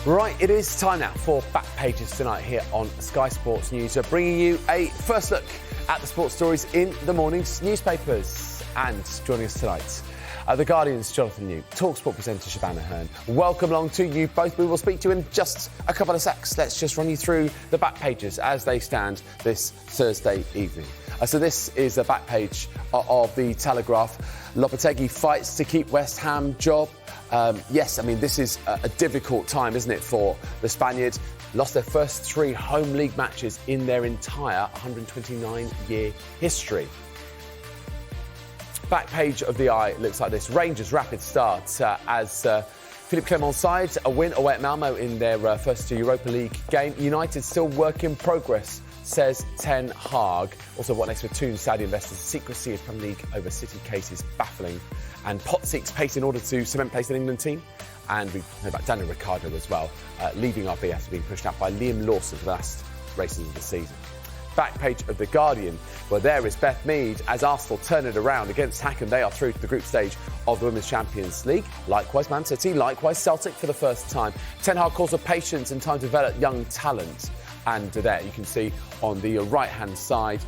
Right, it is time now for Back Pages tonight here on Sky Sports News, bringing you a first look at the sports stories in the morning's newspapers. And joining us tonight, The Guardian's Jonathan Liew, TalkSport presenter Shebahn Aherne. Welcome along to you both. We will speak to you in just a couple of secs. Let's just run you through the back pages as they stand this Thursday evening. So this is the back page of the Telegraph. Lopetegui fights to keep West Ham job. Yes, I mean, this is a difficult time, isn't it, for the Spaniard. Lost their first 3 home league matches in their entire 129-year history. Back page of the Eye looks like this. Rangers' rapid start as Philippe Clement's side a win away at Malmo in their first Europa League game. United still work in progress, says Ten Hag. Also, what next with Toon Saudi investors? Secrecy of Premier League over City cases baffling. And Pot seeks pace in order to cement place in the England team. And we know about Daniel Ricciardo as well, leaving RB after being pushed out by Liam Lawson for the last races of the season. Back page of The Guardian, where there is Beth Mead as Arsenal turn it around against Hacken. They are through to the group stage of the Women's Champions League. Likewise, Man City, likewise Celtic for the first time. Ten Hag calls for patience and time to develop young talent. And there you can see on the right-hand side,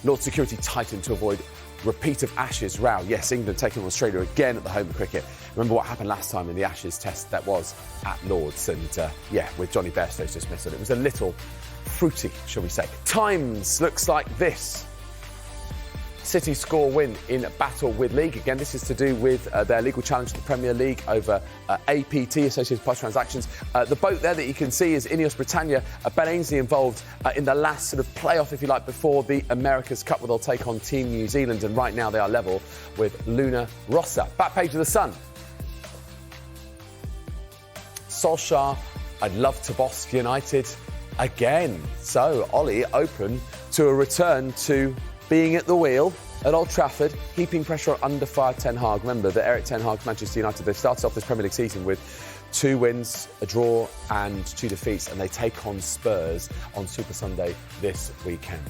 Lord Security tightened to avoid repeat of Ashes row. Yes, England taking on Australia again at the home of cricket. Remember what happened last time in the Ashes test that was at Lord's, and with Johnny Bairstow's dismissal. It was a little fruity, shall we say. Times looks like this. City score win in battle with League. Again, this is to do with their legal challenge to the Premier League over APT, Associated Party Transactions. The boat there that you can see is Ineos Britannia. Ben Ainsley involved in the last sort of playoff, if you like, before the America's Cup, where they'll take on Team New Zealand. And right now they are level with Luna Rossa. Back page of The Sun. Solskjaer, I'd love to boss United again. So Ollie open to a return to being at the wheel at Old Trafford, heaping pressure on under fire Ten Hag. Remember that Erik Ten Hag's Manchester United, they've started off this Premier League season with 2 wins, a draw and 2 defeats, and they take on Spurs on Super Sunday this weekend.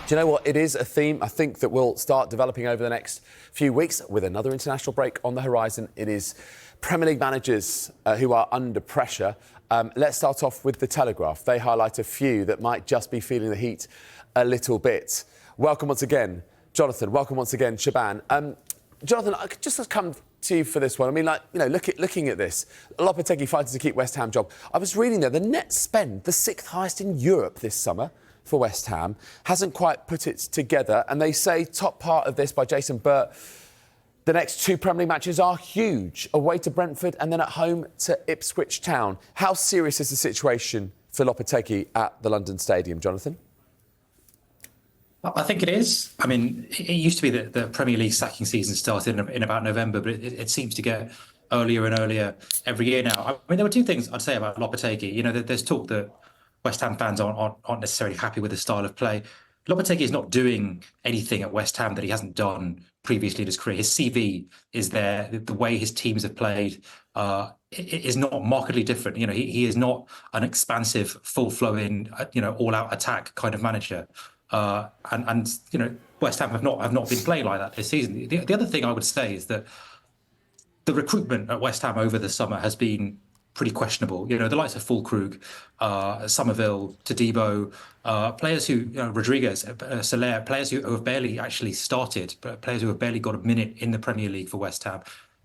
Do you know what? It is a theme, I think, that will start developing over the next few weeks with another international break on the horizon. It is Premier League managers who are under pressure. Let's start off with the Telegraph. They highlight a few that might just be feeling the heat a little bit. Welcome once again, Jonathan. Welcome once again, Shebahn. Jonathan, I could just come to you for this one. I mean, looking at this, Lopetegui fighting to keep West Ham job. I was reading there, the net spend, the 6th highest in Europe this summer for West Ham, hasn't quite put it together. And they say, top part of this by Jason Burt, the next 2 Premier League matches are huge. Away to Brentford and then at home to Ipswich Town. How serious is the situation for Lopetegui at the London Stadium, Jonathan? I think it is. I mean, it used to be that the Premier League sacking season started in about November, but it seems to get earlier and earlier every year now. I mean, there were 2 things I'd say about Lopetegui. You know, there's talk that West Ham fans aren't necessarily happy with his style of play. Lopetegui is not doing anything at West Ham that he hasn't done previously in his career. His CV is there. The way his teams have played is not markedly different. You know, he is not an expansive, full-flowing, all-out attack kind of manager. And West Ham have not been playing like that this season. The other thing I would say is that the recruitment at West Ham over the summer has been pretty questionable. You know, the likes of Fulkrug, Somerville, Todibo, players who, Rodriguez, Soler, players who have barely actually started, players who have barely got a minute in the Premier League for West Ham.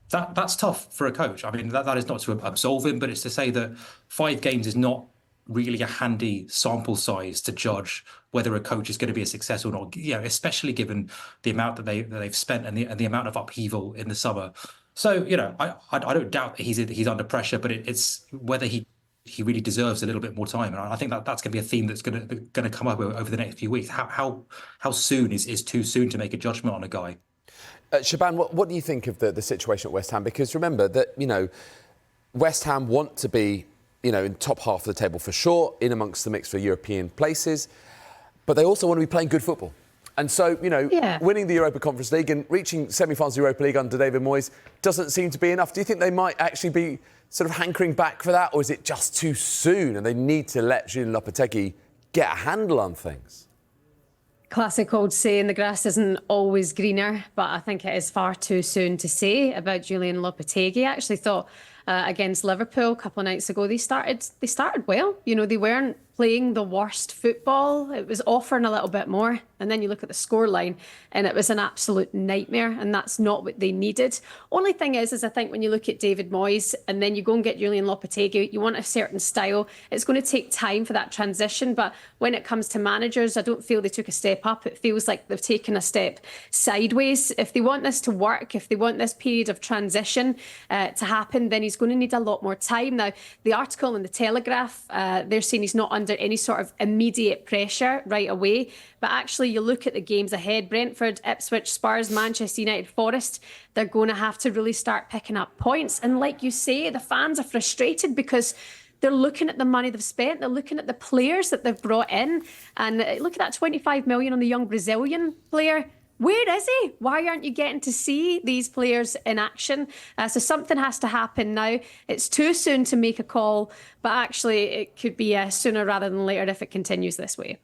That's tough for a coach. I mean, that is not to absolve him, but it's to say that 5 games is not really a handy sample size to judge whether a coach is going to be a success or not. You know, especially given the amount that they've spent and the amount of upheaval in the summer. So, I don't doubt that he's under pressure, but it's whether he really deserves a little bit more time. And I think that's going to be a theme that's going to come up over the next few weeks. How soon is too soon to make a judgment on a guy? Shebahn, what do you think of the situation at West Ham? Because remember that, West Ham want to be, in top half of the table for sure, in amongst the mix for European places, but they also want to be playing good football. And so, winning the Europa Conference League and reaching semi-finals Europa League under David Moyes doesn't seem to be enough. Do you think they might actually be sort of hankering back for that, or is it just too soon and they need to let Julen Lopetegui get a handle on things? classic old saying, the grass isn't always greener, but I think it is far too soon to say about Julen Lopetegui. I actually thought against Liverpool a couple of nights ago, they started well. You know, they weren't playing the worst football. It was offering a little bit more. And then you look at the scoreline and it was an absolute nightmare. And that's not what they needed. Only thing is I think when you look at David Moyes and then you go and get Julen Lopetegui, you want a certain style. It's going to take time for that transition. But when it comes to managers, I don't feel they took a step up. It feels like they've taken a step sideways. If they want this to work, if they want this period of transition to happen, then he's going to need a lot more time. Now, the article in the Telegraph, they're saying he's not under any sort of immediate pressure right away. But actually, you look at the games ahead, Brentford, Ipswich, Spurs, Manchester United, Forest, they're going to have to really start picking up points. And like you say, the fans are frustrated because they're looking at the money they've spent. They're looking at the players that they've brought in. And look at that 25 million on the young Brazilian player. Where is he? Why aren't you getting to see these players in action? So something has to happen now. It's too soon to make a call, but actually it could be sooner rather than later if it continues this way.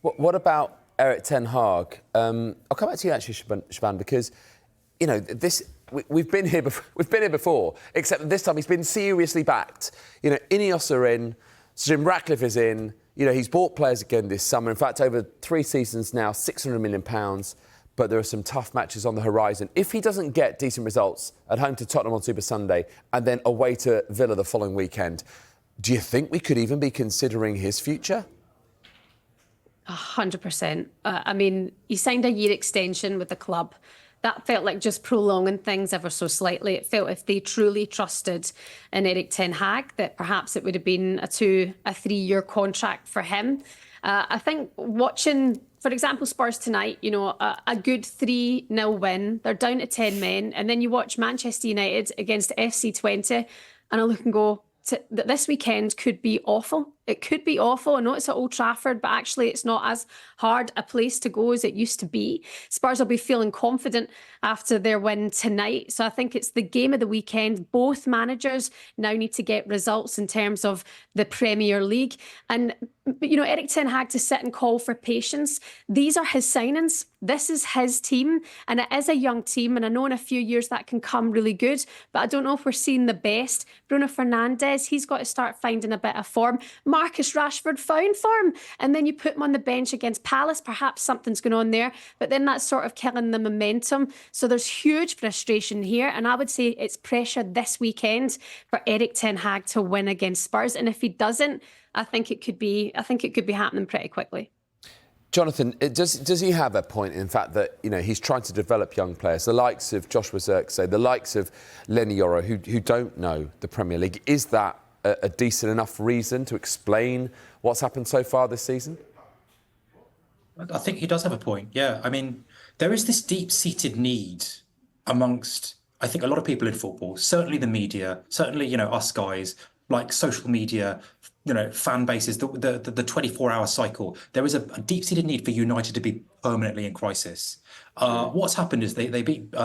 What about Erik ten Hag? I'll come back to you actually, Shebahn, because you know we've been here before, except this time he's been seriously backed. You know, Ineos are in, Jim Ratcliffe is in. You know, he's bought players again this summer. In fact, over 3 seasons now, £600 million. But there are some tough matches on the horizon. If he doesn't get decent results at home to Tottenham on Super Sunday and then away to Villa the following weekend, do you think we could even be considering his future? 100%. I mean, he signed a year extension with the club. That felt like just prolonging things ever so slightly. It felt if they truly trusted in Erik ten Hag, that perhaps it would have been a 3-year contract for him. I think watching, for example, Spurs tonight, you know, a good 3-0 win. They're down to 10 men. And then you watch Manchester United against FC20 and I look and go, this weekend could be awful. It could be awful. I know it's at Old Trafford, but actually it's not as hard a place to go as it used to be. Spurs will be feeling confident after their win tonight. So I think it's the game of the weekend. Both managers now need to get results in terms of the Premier League. And, you know, Erik ten Hag to sit and call for patience. These are his signings. This is his team. And it is a young team. And I know in a few years that can come really good. But I don't know if we're seeing the best. Bruno Fernandes, he's got to start finding a bit of form. Marcus Rashford found form. And then you put him on the bench against Palace. Perhaps something's going on there. But then that's sort of killing the momentum. So there's huge frustration here. And I would say it's pressure this weekend for Erik ten Hag to win against Spurs. And if he doesn't, I think it could be happening pretty quickly. Jonathan, does he have a point in fact that, you know, he's trying to develop young players, the likes of Joshua Zirkzee, the likes of Lenny Yoro, who don't know the Premier League? Is that a decent enough reason to explain what's happened so far this season? I think he does have a point, yeah. I mean, there is this deep-seated need amongst, I think, a lot of people in football, certainly the media, certainly, you know, us guys, like social media, you know, fan bases, the 24-hour cycle. There is a deep-seated need for United to be permanently in crisis. What's happened is they beat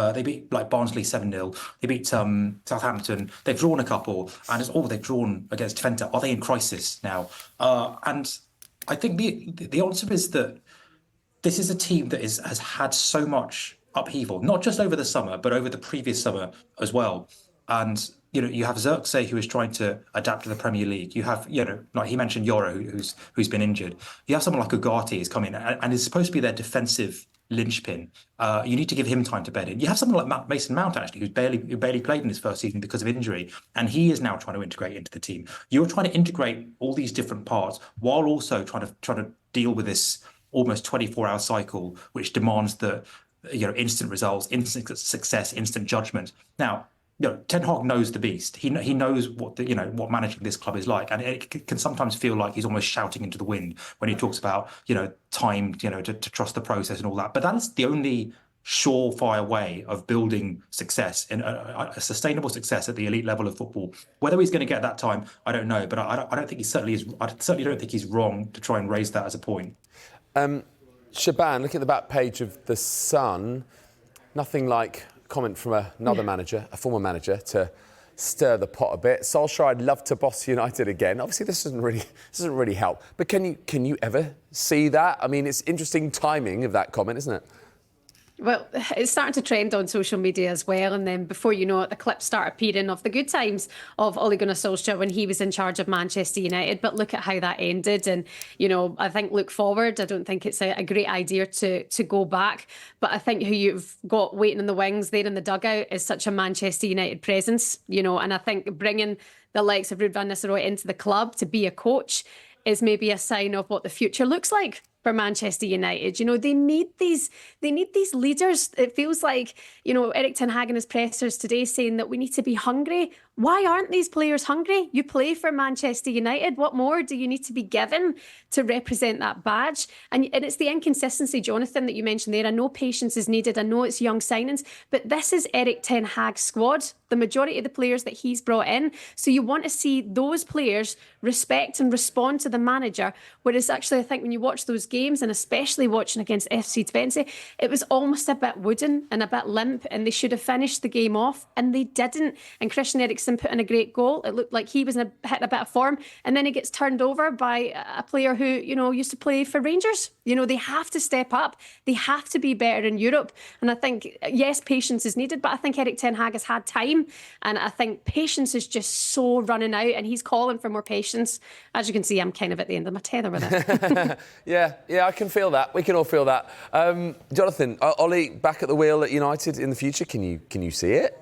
like Barnsley 7-0. They beat Southampton. They've drawn a couple, and they've drawn against Twente. Are they in crisis now? And I think the answer is that this is a team that has had so much upheaval, not just over the summer, but over the previous summer as well. And you know, you have Zirkzee, who is trying to adapt to the Premier League. You have, you know, like he mentioned, Yoro, who's been injured. You have someone like Ugarte who's come in and is supposed to be their defensive linchpin. You need to give him time to bed in. You have someone like Mason Mount, actually, who barely played in his first season because of injury, and he is now trying to integrate into the team. You're trying to integrate all these different parts while also trying to deal with this almost 24-hour cycle, which demands the, you know, instant results, instant success, instant judgment. Now, you know, Ten Hag knows the beast. He knows what what managing this club is like, and it can sometimes feel like he's almost shouting into the wind when he talks about, you know, time, you know, to trust the process and all that. But that's the only surefire way of building success and a sustainable success at the elite level of football. Whether he's going to get that time, I don't know. But I don't think he certainly is. I certainly don't think he's wrong to try and raise that as a point. Shebahn, look at the back page of The Sun. Nothing like comment from another manager, a former manager, to stir the pot a bit. Solskjaer, I'd love to boss United again. Obviously, this doesn't really help. But can you ever see that? I mean, it's interesting timing of that comment, isn't it? Well, it's starting to trend on social media as well. And then before you know it, the clips start appearing of the good times of Ole Gunnar Solskjaer when he was in charge of Manchester United. But look at how that ended. And, I think look forward. I don't think it's a great idea to go back. But I think who you've got waiting in the wings there in the dugout is such a Manchester United presence, and I think bringing the likes of Ruud van Nistelrooy into the club to be a coach is maybe a sign of what the future looks like for Manchester United. They need these leaders. It feels like, Erik ten Hag in his pressers today saying that we need to be hungry. Why aren't these players hungry? You play for Manchester United. What more do you need to be given to represent that badge? And it's the inconsistency, Jonathan, that you mentioned there. I know patience is needed. I know it's young signings, but this is Erik ten Hag's squad, the majority of the players that he's brought in. So you want to see those players respect and respond to the manager. Whereas actually, I think when you watch those games, and especially watching against FC Twente, it was almost a bit wooden and a bit limp, and they should have finished the game off, and they didn't. And Christian Eriksen put in a great goal. It looked like he was hitting a bit of form, and then he gets turned over by a player who, used to play for Rangers. They have to step up. They have to be better in Europe. And I think, yes, patience is needed, but I think Erik ten Hag has had time, and I think patience is just so running out, and he's calling for more patience. As you can see, I'm kind of at the end of my tether with it. Yeah, I can feel that. We can all feel that. Jonathan, Ollie back at the wheel at United in the future. Can you see it?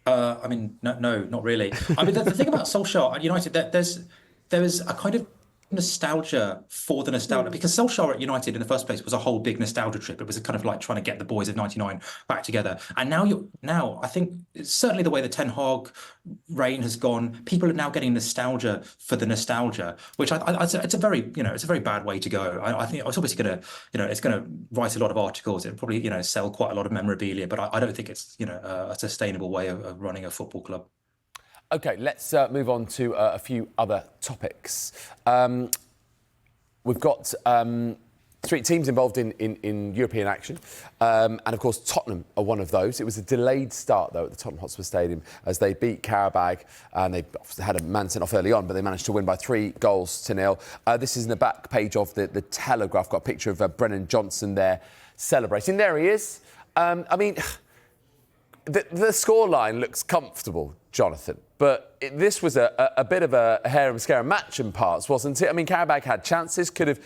No, not really. The thing about Solskjaer at United, there is a kind of nostalgia for the nostalgia, because Solskjaer at United in the first place was a whole big nostalgia trip. It was kind of like trying to get the boys of '99 back together. And now I think certainly the way the Ten Hag reign has gone, people are now getting nostalgia for the nostalgia, which it's a very bad way to go. I think it's obviously going to it's going to write a lot of articles. It'll probably sell quite a lot of memorabilia, but I don't think it's a sustainable way of running a football club. OK, let's move on to a few other topics. We've got 3 teams involved in European action. And, of course, Tottenham are one of those. It was a delayed start, though, at the Tottenham Hotspur Stadium as they beat Qarabag. And they had a man sent off early on, but they managed to win by 3-0. This is in the back page of the Telegraph. Got a picture of Brennan Johnson there celebrating. There he is. The scoreline looks comfortable, Jonathan, but this was a bit of a harem-scarum match in parts, wasn't it? I mean, Qarabag had chances, could have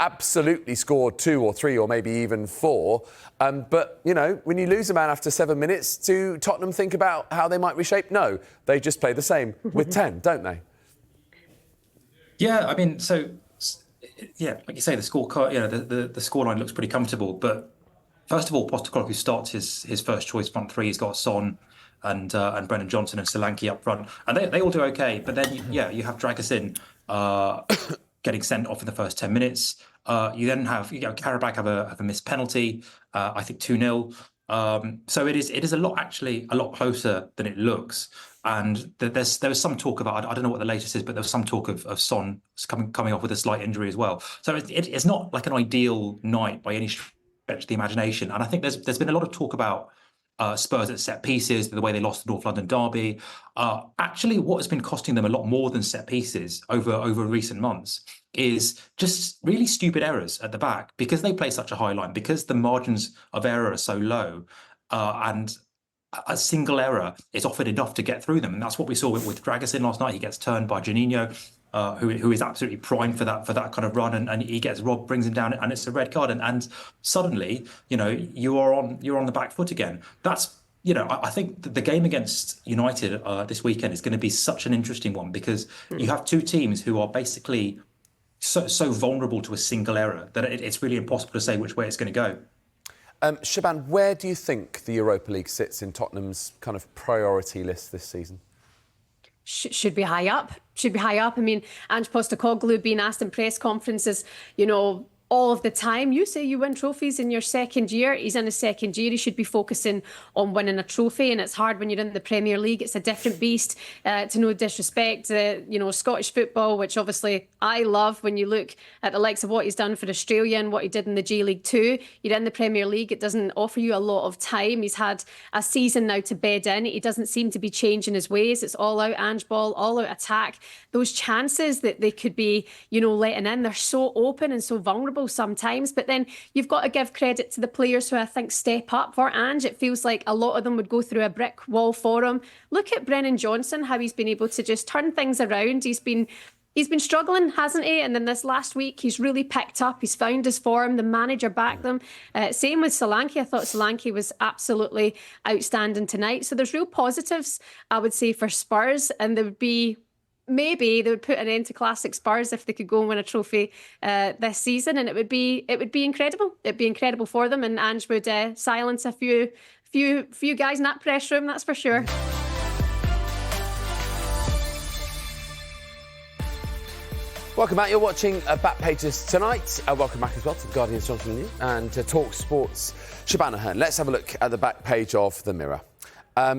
absolutely scored 2 or 3 or maybe even 4. But, when you lose a man after 7 minutes, do Tottenham think about how they might reshape? No, they just play the same with 10, don't they? Yeah, like you say, the scorecard, the scoreline looks pretty comfortable, but first of all, Postecoglou starts his first choice front three. He's got Son and Brennan Johnson and Solanke up front, and they all do okay. But then you have Dragusin getting sent off in the first 10 minutes. You then have Qarabag have a missed penalty. I think 2-0. So it is a lot closer than it looks. And there was some talk about, I don't know what the latest is, but there was some talk of Son coming off with a slight injury as well. So it's not like an ideal night by any stretch of the imagination. And I think there's been a lot of talk about Spurs at set pieces, the way they lost the North London derby. Actually, what has been costing them a lot more than set pieces over recent months is just really stupid errors at the back, because they play such a high line, because the margins of error are so low, and a single error is often enough to get through them. And that's what we saw with Dragusin last night. He gets turned by Juninho, who is absolutely primed for that kind of run, and he gets robbed, brings him down, and it's a red card, and suddenly you're on the back foot again. That's I think the game against United this weekend is going to be such an interesting one, because you have two teams who are basically so vulnerable to a single error that it's really impossible to say which way it's going to go. Shebahn, where do you think the Europa League sits in Tottenham's kind of priority list this season? Should be high up. I mean, Ange Postecoglou being asked in press conferences, all of the time. You say you win trophies in your second year. He's in his second year. He should be focusing on winning a trophy. And it's hard when you're in the Premier League. It's a different beast, to no disrespect. Scottish football, which obviously I love, when you look at the likes of what he's done for Australia and what he did in the J League too. You're in the Premier League. It doesn't offer you a lot of time. He's had a season now to bed in. He doesn't seem to be changing his ways. It's all out Ange ball, all out attack. Those chances that they could be, letting in, they're so open and so vulnerable sometimes. But then you've got to give credit to the players who I think step up for Ange. It feels like a lot of them would go through a brick wall for him. Look at Brennan Johnson, how he's been able to just turn things around. He's been struggling, hasn't he? And then this last week, he's really picked up. He's found his form. The manager backed them. Same with Solanke. I thought Solanke was absolutely outstanding tonight. So there's real positives, I would say, for Spurs. And there would be, maybe they would put an end to classic Spurs if they could go and win a trophy this season. And it would be incredible. It'd be incredible for them. And Ange would silence a few guys in that press room, that's for sure. Welcome back. You're watching Back Pages tonight. Welcome back as well to the Guardian's Jonathan Liew and to Talk Sports Shebahn Aherne. Let's have a look at the back page of the Mirror.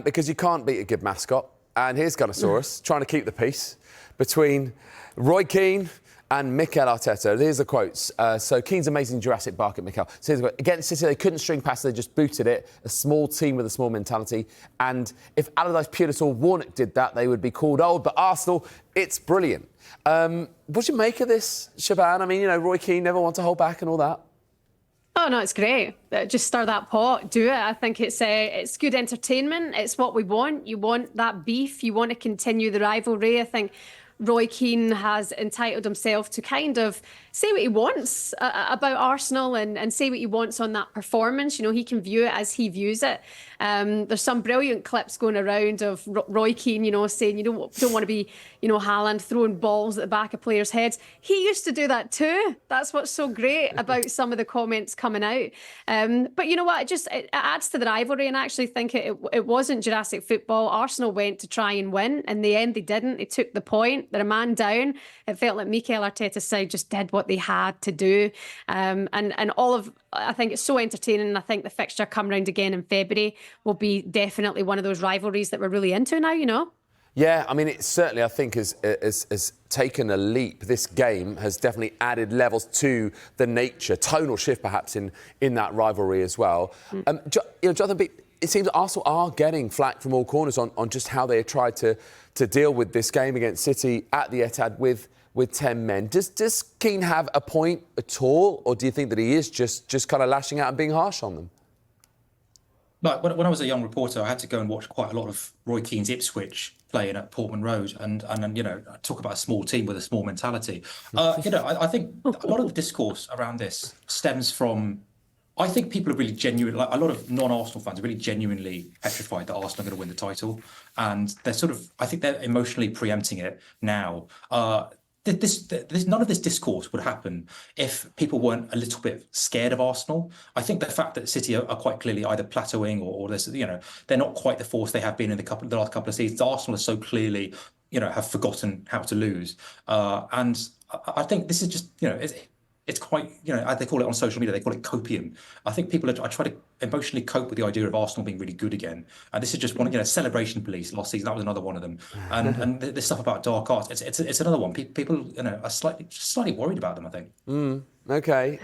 Because you can't beat a good mascot. And here's Gunnosaurus trying to keep the peace between Roy Keane and Mikel Arteta. Here's the quotes. So Keane's amazing Jurassic Bark at Mikel. So here's the quote. Against City, they couldn't string past, they just booted it. A small team with a small mentality. And if Allardyce, Pulis or Warnock did that, they would be called old. But Arsenal, it's brilliant. What do you make of this, Shebahn? I mean, Roy Keane never want to hold back and all that. Oh, no, it's great. Just stir that pot, do it. I think it's good entertainment. It's what we want. You want that beef. You want to continue the rivalry. I think Roy Keane has entitled himself to kind of say what he wants about Arsenal and say what he wants on that performance. He can view it as he views it. There's some brilliant clips going around of Roy Keane, saying you don't want to be, Haaland throwing balls at the back of players' heads. He used to do that too. That's what's so great about some of the comments coming out. But you know what? It adds to the rivalry, and I actually think it wasn't Jurassic football. Arsenal went to try and win. In the end, they didn't. They took the point. They're a man down. It felt like Mikel Arteta's side just did what they had to do. And I think it's so entertaining. And I think the fixture come round again in February will be definitely one of those rivalries that we're really into now, Yeah, I mean, it certainly, I think, has taken a leap. This game has definitely added levels to the nature, tonal shift perhaps in that rivalry as well. Jonathan, it seems that Arsenal are getting flack from all corners on just how they tried to deal with this game against City at the Etihad with 10 men. Does Keane have a point at all, or do you think that he is just kind of lashing out and being harsh on them? Like when I was a young reporter, I had to go and watch quite a lot of Roy Keane's Ipswich playing at Portman Road, and talk about a small team with a small mentality. I think a lot of the discourse around this stems from. I think people are really genuine. Like a lot of non-Arsenal fans are really genuinely petrified that Arsenal are going to win the title, and I think they're emotionally preempting it now. None of this discourse would happen if people weren't a little bit scared of Arsenal. I think the fact that City are quite clearly either plateauing or they're not quite the force they have been in the last couple of seasons. Arsenal are so clearly, have forgotten how to lose. And I think this is just, it's quite, they call it on social media, they call it copium. I think people are trying to emotionally cope with the idea of Arsenal being really good again. And this is just one, celebration police last season. That was another one of them. And this stuff about dark arts, it's another one. People, are slightly worried about them, I think. OK.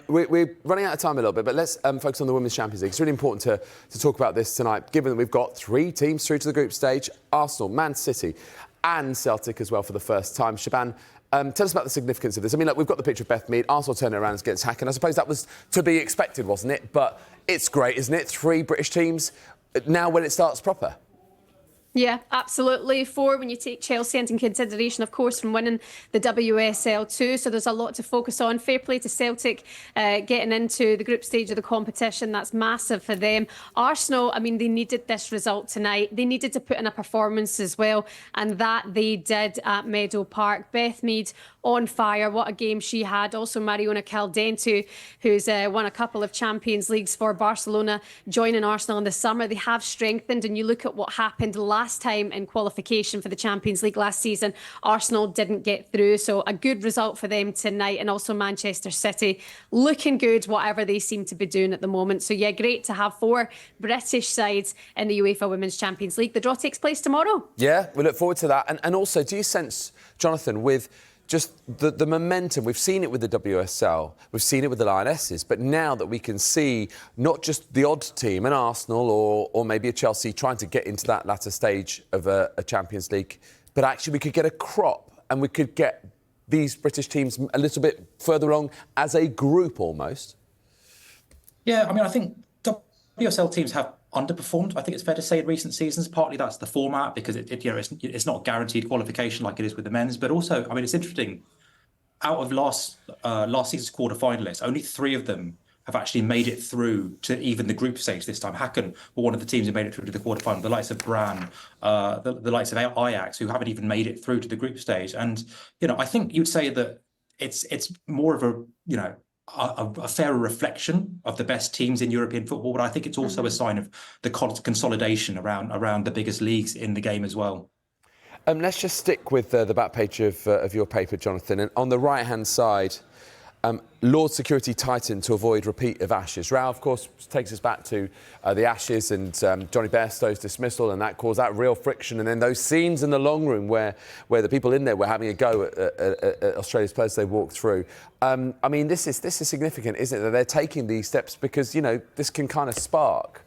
We're running out of time a little bit, but let's focus on the Women's Champions League. It's really important to talk about this tonight, given that we've got 3 teams through to the group stage: Arsenal, Man City and Celtic as well for the first time. Shebahn, tell us about the significance of this. I mean, we've got the picture of Beth Mead. Arsenal turning around against Hack, and I suppose that was to be expected, wasn't it? But it's great, isn't it? 3 British teams now when it starts proper. Yeah, absolutely. 4 when you take Chelsea into consideration, of course, from winning the WSL too. So there's a lot to focus on. Fair play to Celtic getting into the group stage of the competition. That's massive for them. Arsenal, I mean, they needed this result tonight. They needed to put in a performance as well. And that they did at Meadow Park. Beth Mead on fire. What a game she had. Also Mariona Caldentey, who's won a couple of Champions Leagues for Barcelona, joining Arsenal in the summer. They have strengthened, and you look at what happened last last time in qualification for the Champions League last season, Arsenal didn't get through. So a good result for them tonight, and also Manchester City looking good, whatever they seem to be doing at the moment. So yeah, great to have 4 British sides in the UEFA Women's Champions League. The draw takes place tomorrow. Yeah, we look forward to that. And also, do you sense, Jonathan, with just the momentum, we've seen it with the WSL, we've seen it with the Lionesses, but now that we can see not just the odd team, an Arsenal or maybe a Chelsea trying to get into that latter stage of a Champions League, but actually we could get a crop and we could get these British teams a little bit further along as a group almost. Yeah, I mean, I think WSL teams have underperformed, I think it's fair to say, in recent seasons. Partly that's the format, because it's not guaranteed qualification like it is with the men's. But also, I mean, it's interesting. Out of last season's quarterfinalists, only 3 of them have actually made it through to even the group stage this time. Hacken were one of the teams who made it through to the quarterfinal. The likes of Bran, the likes of Ajax, who haven't even made it through to the group stage. And I think you'd say that it's more of a fairer reflection of the best teams in European football, but I think it's also a sign of the consolidation around the biggest leagues in the game as well. Let's just stick with the back page of your paper, Jonathan. And on the right-hand side, Lord Security tightened to avoid repeat of Ashes. Row, of course, takes us back to the Ashes and Johnny Bairstow's dismissal, and that caused that real friction. And then those scenes in the long room where the people in there were having a go at Australia's players as they walked through. I mean, this is significant, isn't it, that they're taking these steps because, this can kind of spark.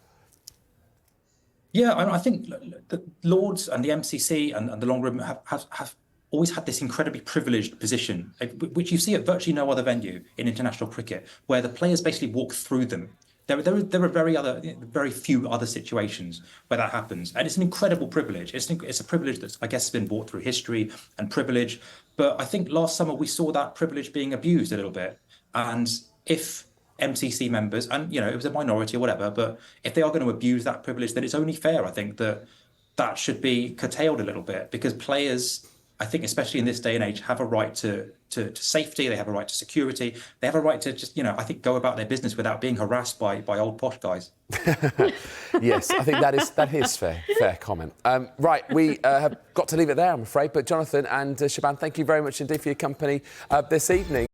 Yeah, I think the Lords and the MCC and the long room have always had this incredibly privileged position, which you see at virtually no other venue in international cricket, where the players basically walk through them. There are very few other situations where that happens, and it's an incredible privilege. It's a privilege that's, I guess, has been brought through history and privilege. But I think last summer we saw that privilege being abused a little bit, and if MCC members, and it was a minority or whatever, but if they are going to abuse that privilege, then it's only fair, I think, that should be curtailed a little bit, because players, I think, especially in this day and age, have a right to safety. They have a right to security. They have a right to just, I think, go about their business without being harassed by old posh guys. Yes, I think that is fair comment. Right, we have got to leave it there, I'm afraid. But Jonathan and Shebahn, thank you very much indeed for your company this evening.